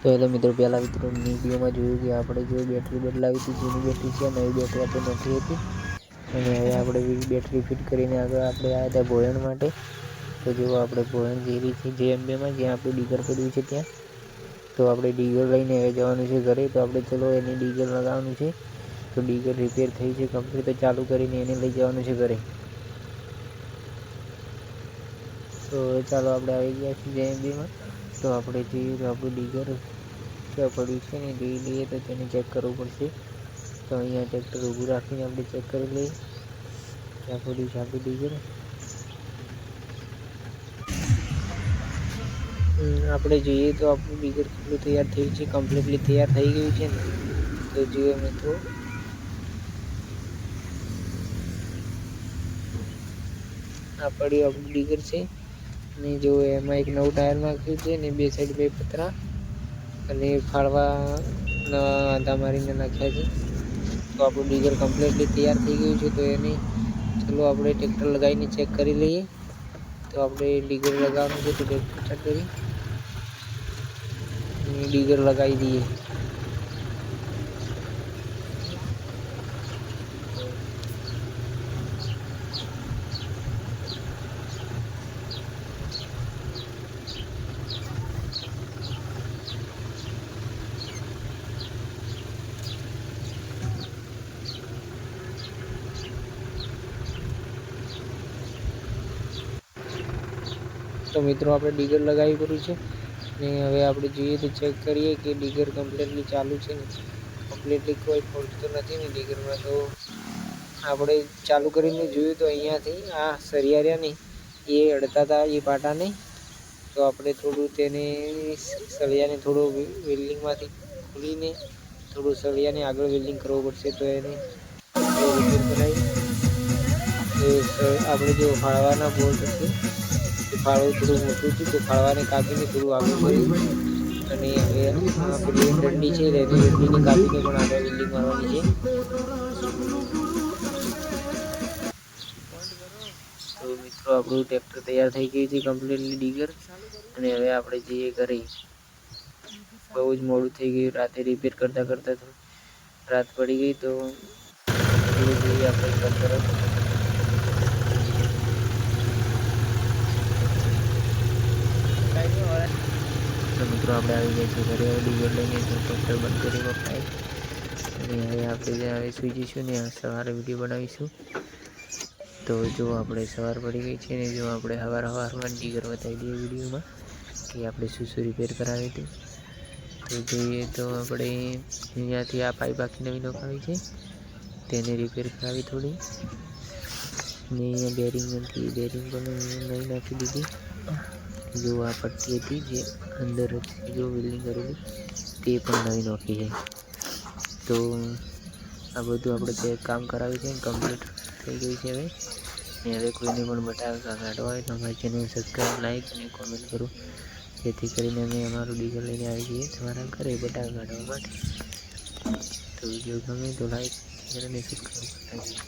તો હેલો મિત્રો, પહેલા મિત્રોની વિડીયોમાં જોયું કે આપણે જો બેટરી બદલાવી હતી, જૂની બેટરી છે, નવી બેટરી આપણે નથી હતી. અને હવે આપણે બેટરી ફિટ કરીને આગળ આપણે આવ્યા હતા ભોયણ માટે. તો જો આપણે ભોયણ જેરી છે JMBમાં, જ્યાં આપણું ડીગર પડ્યું છે ત્યાં. તો આપણે ડીઝલ લઈને હવે જવાનું છે ઘરે. તો આપણે ચલો એને ડીઝલ લગાવવાનું છે. તો ડીઝલ રિપેર થઈ છે કમ્પ્લીટ, તો ચાલુ કરીને એને લઈ જવાનું છે ઘરે. તો ચાલો આપણે આવી ગયા છીએ JMBમાં. તો આપણે જોઈએ તો આપણું ડીઝલ ક્યાં પડ્યું છે ને જોઈ લઈએ. તો તેને ચેક કરવું પડશે. તો અહીંયા ટ્રેક્ટર ઊભું રાખીને આપણે ચેક કરી લઈએ ક્યાં પડ્યું છે આપણું ડીઝલ. આપણે જોઈએ તો આપણું ડીઝલ કેટલું તૈયાર થયું છે, કમ્પ્લીટલી તૈયાર થઈ ગયું છે ને. તો જુઓ મિત્રો, આ પડ્યું આપણું ડીઝલ છે. અને જો એમાં એક નવું ટાયર નાખ્યું છે ને બે સાઈડ બે પતરા અને ફાળવા આધા મારીને નાખ્યા છે. તો આપણું ડીઝલ કમ્પ્લીટલી તૈયાર થઈ ગયું છે. તો એને ચલો આપણે ટ્રેક્ટર લગાવીને ચેક કરી લઈએ. તો આપણે ડીઝલ લગાવવાનું છે. તો ટ્રેક્ટર સ્ટાર્ટ કરી અને ડીઝલ લગાવી દઈએ. તો મિત્રો, આપણે ડીઝલ લગાવી પડ્યું છે. ને હવે આપણે જોઈએ તો ચેક કરીએ કે ડીઝલ કમ્પ્લીટલી ચાલુ છે ને. કમ્પ્લીટલી કોઈ ફોલ્ટ તો નથી ને ડીઝલમાં. તો આપણે ચાલુ કરીને જોયું તો અહીંયાથી આ સરિયા ને એ અડતા હતા એ પાટાને. તો આપણે થોડું તેને સળિયાને થોડું વેલ્ડિંગમાંથી ખોલીને થોડું સળિયાને આગળ વેલ્ડિંગ કરવું પડશે. તો એને રિપેર કરાવી આપણે જો ફાળવાના બોલ્ટ છે, ફાળવું થોડું મોટું હતું. તો ફાળવાને કાપીને થોડું આગળ કર્યું. અને હવે પેલી દંડી છે એની દંડીને કાપીને પણ આગળ વેલ્ડિંગ મારવાની છે. તો મિત્રો, આપણું ટ્રેક્ટર તૈયાર થઈ ગયું છે કમ્પ્લીટલી ડીઝલ. અને હવે આપણે જઈએ ઘરે. બહુ જ મોડું થઈ ગયું. રાતે રિપેર કરતાં કરતાં રાત પડી ગઈ. તો જઈએ આપણે ઘર તરફ. તો મિત્રો, આપણે આવી ગયા છીએ ઘરે. ડીઝલ લઈને ટ્રેક્ટર બંધ કરી વપરાય. અને હવે આપણે હવે સુઈ જઈશું ને સવારે વિડીયો બનાવીશું. તો જો આપણે સવાર પડી ગઈ છે ને, જો આપણે સવારમાં ડીઝલ બતાવી દઈએ વિડીયોમાં કે આપણે શું શું રિપેર કરાવી હતી. તો જોઈએ તો આપણે અહીંયાથી આ પાઇપ આખી નવી નખાવી છે, તેને રિપેર કરાવી થોડી. ને અહીંયા બેરિંગ નથી, બેરિંગ પણ નવી નાખી દીધી. જો આ પટ્ટી હતી જે અંદર હતી, જો વેલ્ડિંગ કરેલી તે પણ નવી નાખી છે. તો આ બધું આપણે તે કામ કરાવ્યું છે, કમ્પ્લીટ થઈ ગયું છે હવે. ને હવે કોઈને પણ બટાકા કાઢવા હોય તો અમારી ચેનલ સબસ્ક્રાઈબ, લાઈક અને કોમેન્ટ કરો, જેથી કરીને અમે અમારું ડીઝલ લઈને આવી જઈએ તમારા ઘરે બટાકા કાઢવા માટે. તો વિડીયો ગમે તો લાઈક, શેર અને સબસ્ક્રાઈબ કરતા જજો.